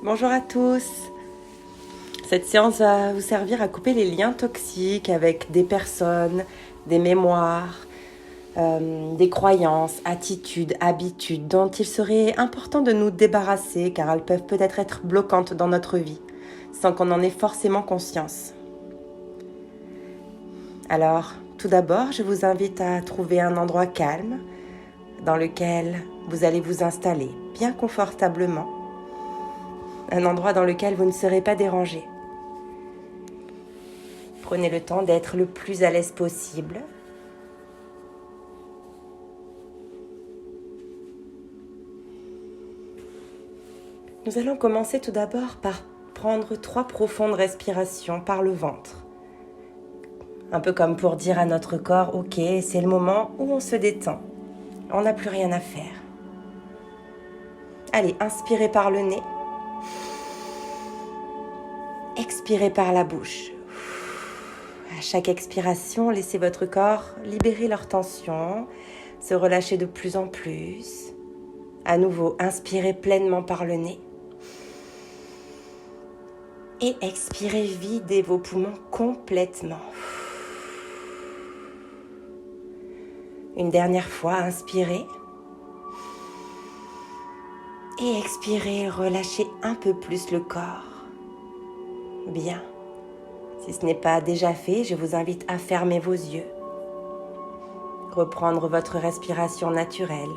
Bonjour à tous. Cette séance va vous servir à couper les liens toxiques avec des personnes, des mémoires, des croyances, attitudes, habitudes dont il serait important de nous débarrasser car elles peuvent peut-être être bloquantes dans notre vie sans qu'on en ait forcément conscience. Alors, tout d'abord, je vous invite à trouver un endroit calme dans lequel vous allez vous installer bien confortablement. Un endroit dans lequel vous ne serez pas dérangé. Prenez le temps d'être le plus à l'aise possible. Nous allons commencer tout d'abord par prendre 3 profondes respirations par le ventre. Un peu comme pour dire à notre corps, ok, c'est le moment où on se détend. On n'a plus rien à faire. Allez, inspirez par le nez. Expirez par la bouche. À chaque expiration, laissez votre corps libérer leur tension, se relâcher de plus en plus. À nouveau, inspirez pleinement par le nez. Et expirez, videz vos poumons complètement. Une dernière fois, inspirez. Et expirez, relâchez un peu plus le corps. Bien. Si ce n'est pas déjà fait, je vous invite à fermer vos yeux. Reprendre votre respiration naturelle.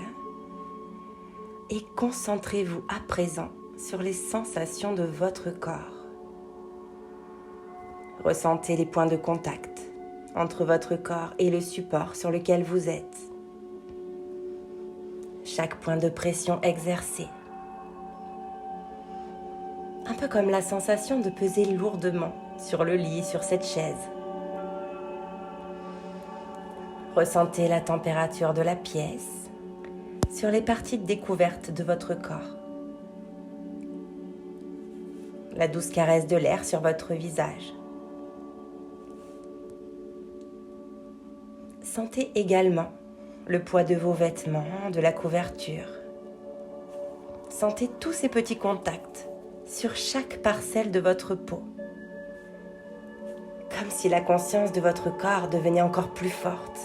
Et concentrez-vous à présent sur les sensations de votre corps. Ressentez les points de contact entre votre corps et le support sur lequel vous êtes. Chaque point de pression exercé. Un peu comme la sensation de peser lourdement sur le lit, sur cette chaise. Ressentez la température de la pièce sur les parties découvertes de votre corps. La douce caresse de l'air sur votre visage. Sentez également le poids de vos vêtements, de la couverture. Sentez tous ces petits contacts sur chaque parcelle de votre peau. Comme si la conscience de votre corps devenait encore plus forte,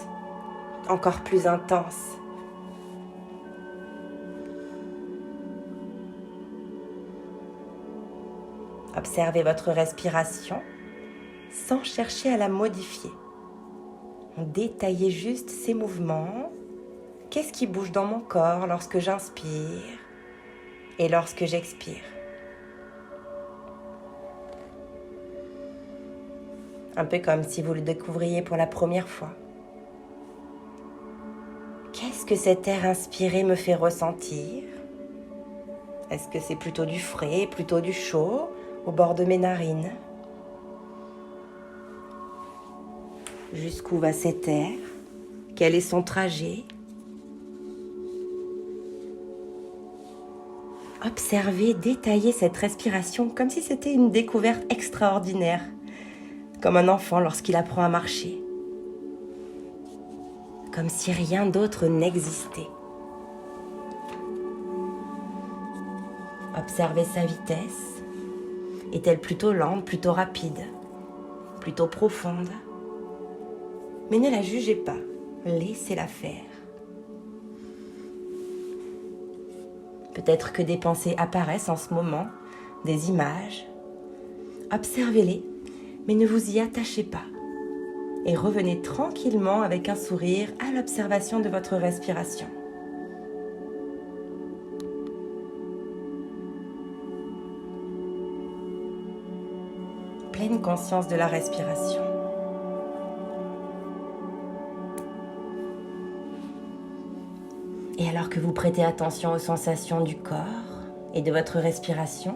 encore plus intense. Observez votre respiration sans chercher à la modifier. Détaillez juste ces mouvements. Qu'est-ce qui bouge dans mon corps lorsque j'inspire et lorsque j'expire? Un peu comme si vous le découvriez pour la première fois. Qu'est-ce que cet air inspiré me fait ressentir? Est-ce que c'est plutôt du frais, plutôt du chaud, au bord de mes narines? Jusqu'où va cet air? Quel est son trajet? Observez, détaillez cette respiration comme si c'était une découverte extraordinaire, comme un enfant lorsqu'il apprend à marcher, comme si rien d'autre n'existait. Observez sa vitesse. Est-elle plutôt lente, plutôt rapide, plutôt profonde? Mais ne la jugez pas, laissez-la faire. Peut-être que des pensées apparaissent en ce moment, des images. Observez-les, mais ne vous y attachez pas. Et revenez tranquillement avec un sourire à l'observation de votre respiration. Pleine conscience de la respiration. Et alors que vous prêtez attention aux sensations du corps et de votre respiration,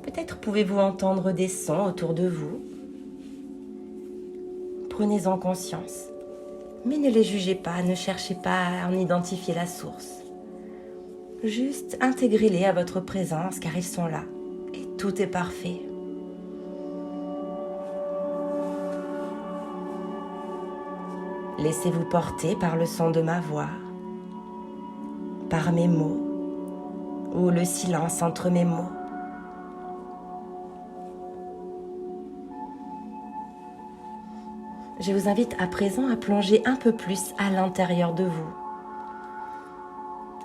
peut-être pouvez-vous entendre des sons autour de vous. Prenez-en conscience, mais ne les jugez pas, ne cherchez pas à en identifier la source. Juste intégrez-les à votre présence car ils sont là et tout est parfait. Laissez-vous porter par le son de ma voix, par mes mots ou le silence entre mes mots. Je vous invite à présent à plonger un peu plus à l'intérieur de vous,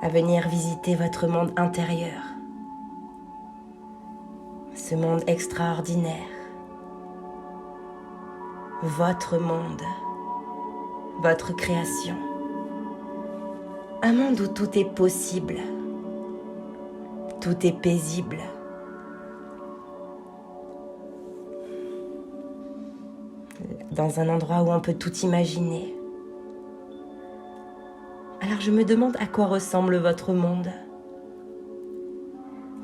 à venir visiter votre monde intérieur, ce monde extraordinaire, votre monde, votre création, un monde où tout est possible, tout est paisible. Dans un endroit où on peut tout imaginer. Alors je me demande à quoi ressemble votre monde.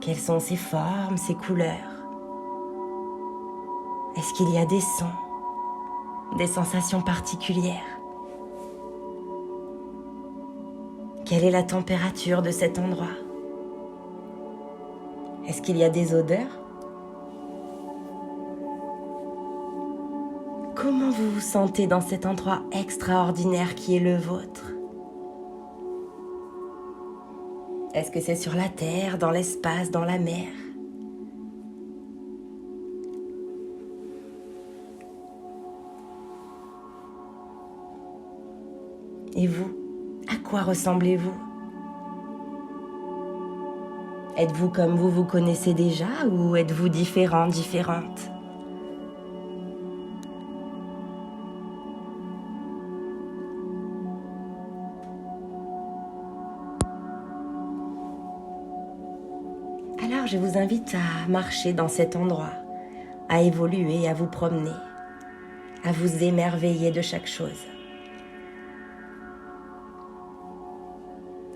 Quelles sont ses formes, ses couleurs? Est-ce qu'il y a des sons, des sensations particulières? Quelle est la température de cet endroit? Est-ce qu'il y a des odeurs? Comment vous vous sentez dans cet endroit extraordinaire qui est le vôtre? Est-ce que c'est sur la terre, dans l'espace, dans la mer? Et vous, à quoi ressemblez-vous? Êtes-vous comme vous vous connaissez déjà ou êtes-vous différent, différente? Alors je vous invite à marcher dans cet endroit, à évoluer, à vous promener, à vous émerveiller de chaque chose.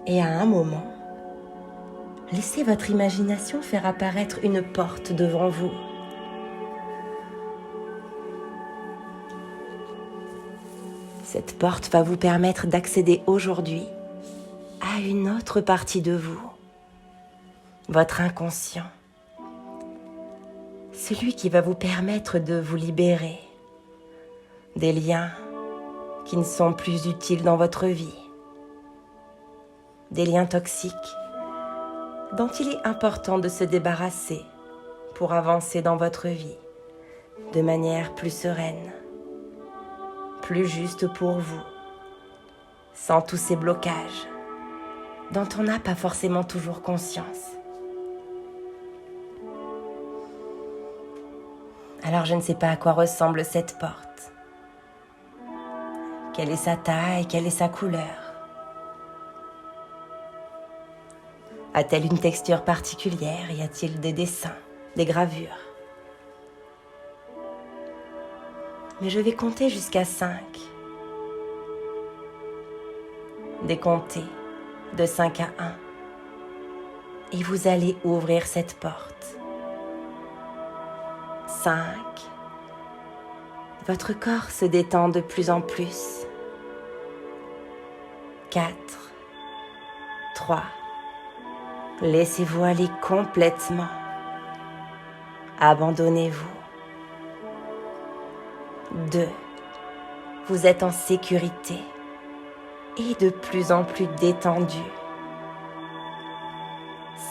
Et à un moment, laissez votre imagination faire apparaître une porte devant vous. Cette porte va vous permettre d'accéder aujourd'hui à une autre partie de vous. Votre inconscient, celui qui va vous permettre de vous libérer des liens qui ne sont plus utiles dans votre vie, des liens toxiques dont il est important de se débarrasser pour avancer dans votre vie de manière plus sereine, plus juste pour vous, sans tous ces blocages dont on n'a pas forcément toujours conscience. Alors je ne sais pas à quoi ressemble cette porte. Quelle est sa taille, quelle est sa couleur? A-t-elle une texture particulière? Y a-t-il des dessins, des gravures? Mais je vais compter jusqu'à 5. Décomptez de 5 à 1. Et vous allez ouvrir cette porte. 5. Votre corps se détend de plus en plus. 4. 3. Laissez-vous aller complètement. Abandonnez-vous. 2. Vous êtes en sécurité et de plus en plus détendu.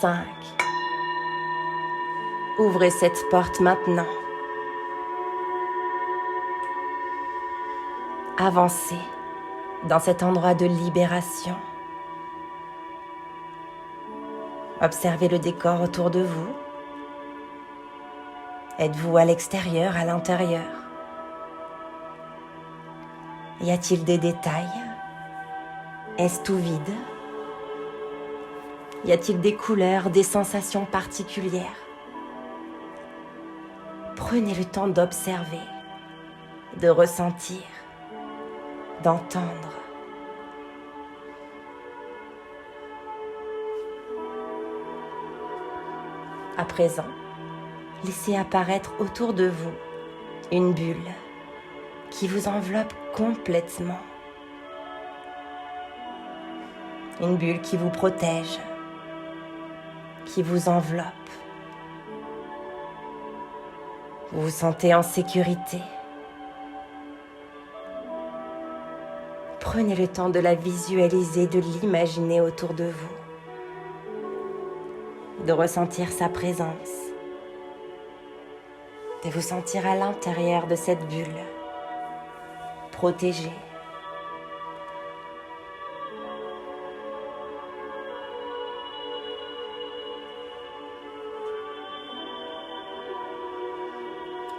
5. Ouvrez cette porte maintenant. Avancez dans cet endroit de libération. Observez le décor autour de vous. Êtes-vous à l'extérieur, à l'intérieur? Y a-t-il des détails? Est-ce tout vide? Y a-t-il des couleurs, des sensations particulières? Prenez le temps d'observer, de ressentir, d'entendre. À présent, laissez apparaître autour de vous une bulle qui vous enveloppe complètement. Une bulle qui vous protège, qui vous enveloppe. Vous vous sentez en sécurité. Prenez le temps de la visualiser, de l'imaginer autour de vous, de ressentir sa présence, de vous sentir à l'intérieur de cette bulle. protégé.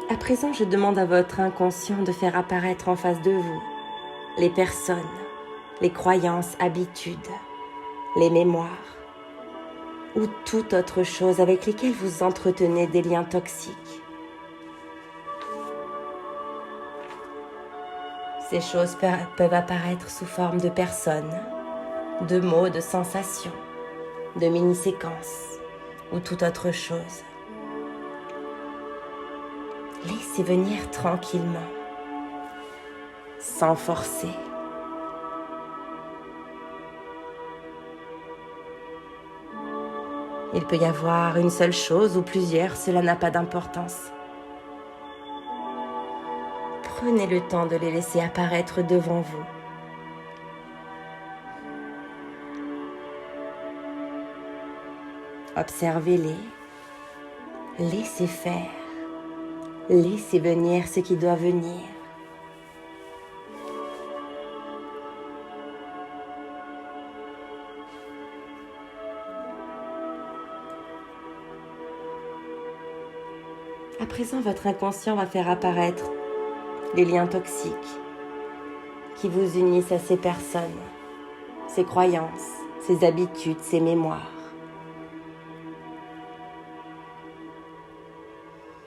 À présent, je demande à votre inconscient de faire apparaître en face de vous les personnes, les croyances, habitudes, les mémoires ou toute autre chose avec lesquelles vous entretenez des liens toxiques. Ces choses peuvent apparaître sous forme de personnes, de mots, de sensations, de mini-séquences ou toute autre chose. Laissez venir tranquillement, sans forcer. Il peut y avoir une seule chose ou plusieurs, cela n'a pas d'importance. Prenez le temps de les laisser apparaître devant vous. Observez-les, laissez faire, laissez venir ce qui doit venir. À présent, votre inconscient va faire apparaître les liens toxiques qui vous unissent à ces personnes, ces croyances, ces habitudes, ces mémoires.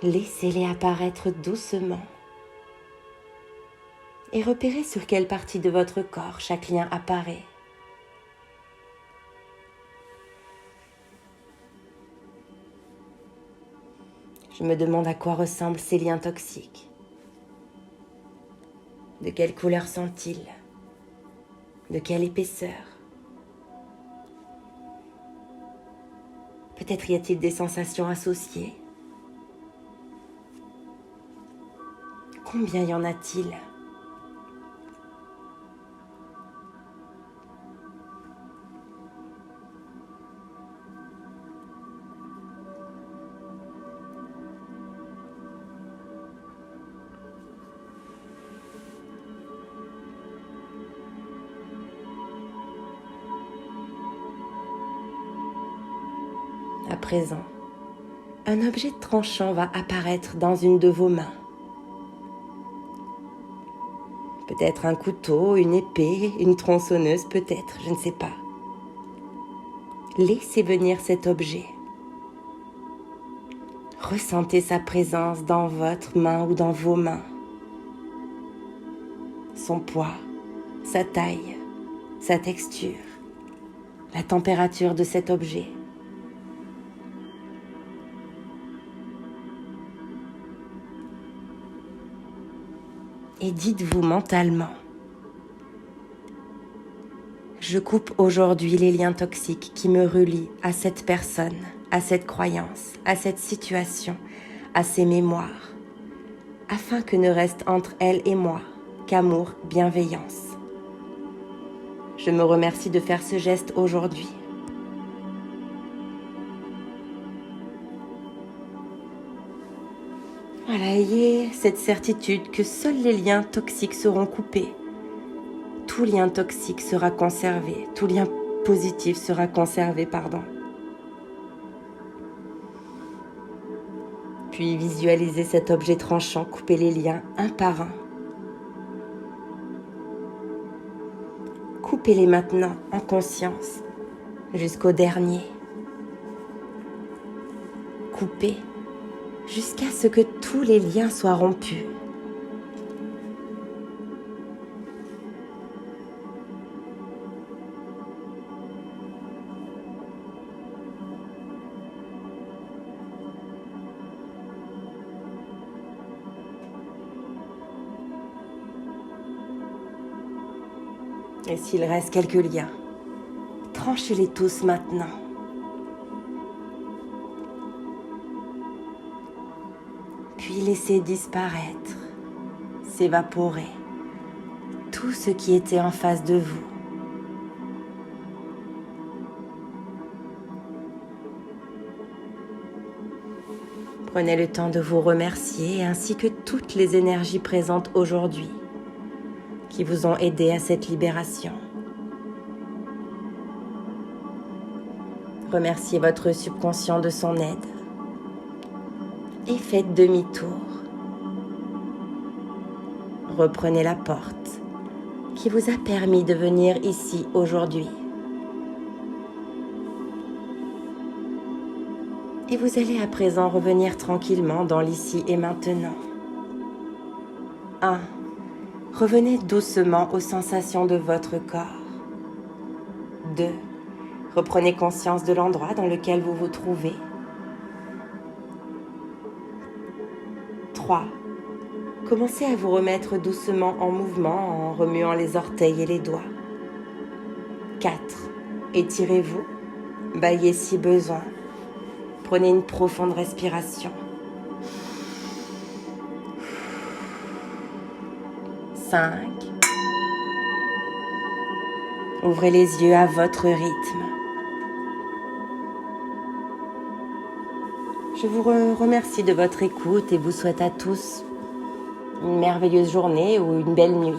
Laissez-les apparaître doucement et repérez sur quelle partie de votre corps chaque lien apparaît. Je me demande à quoi ressemblent ces liens toxiques. De quelle couleur sont-ils? De quelle épaisseur? Peut-être y a-t-il des sensations associées? Combien y en a-t-il? À présent, un objet tranchant va apparaître dans une de vos mains. Peut-être un couteau, une épée, une tronçonneuse, peut-être, je ne sais pas. Laissez venir cet objet. Ressentez sa présence dans votre main ou dans vos mains. Son poids, sa taille, sa texture, la température de cet objet. Et dites-vous mentalement, je coupe aujourd'hui les liens toxiques qui me relient à cette personne, à cette croyance, à cette situation, à ces mémoires, afin que ne reste entre elle et moi qu'amour, bienveillance. Je me remercie de faire ce geste aujourd'hui. Voilà, ayez cette certitude que seuls les liens toxiques seront coupés. Tout lien toxique sera conservé, tout lien positif sera conservé, Puis visualisez cet objet tranchant, couper les liens un par un. Coupez-les maintenant en conscience, jusqu'au dernier. Coupez jusqu'à ce que tous les liens soient rompus. Et s'il reste quelques liens, tranchez-les tous maintenant. Puis laissez disparaître, s'évaporer, tout ce qui était en face de vous. Prenez le temps de vous remercier ainsi que toutes les énergies présentes aujourd'hui qui vous ont aidé à cette libération. Remerciez votre subconscient de son aide et faites demi-tour. Reprenez la porte qui vous a permis de venir ici aujourd'hui. Et vous allez à présent revenir tranquillement dans l'ici et maintenant. 1. Revenez doucement aux sensations de votre corps. 2. Reprenez conscience de l'endroit dans lequel vous vous trouvez. 3. Commencez à vous remettre doucement en mouvement en remuant les orteils et les doigts. 4. Étirez-vous, bâillez si besoin. Prenez une profonde respiration. 5. Ouvrez les yeux à votre rythme. Je vous remercie de votre écoute et vous souhaite à tous une merveilleuse journée ou une belle nuit.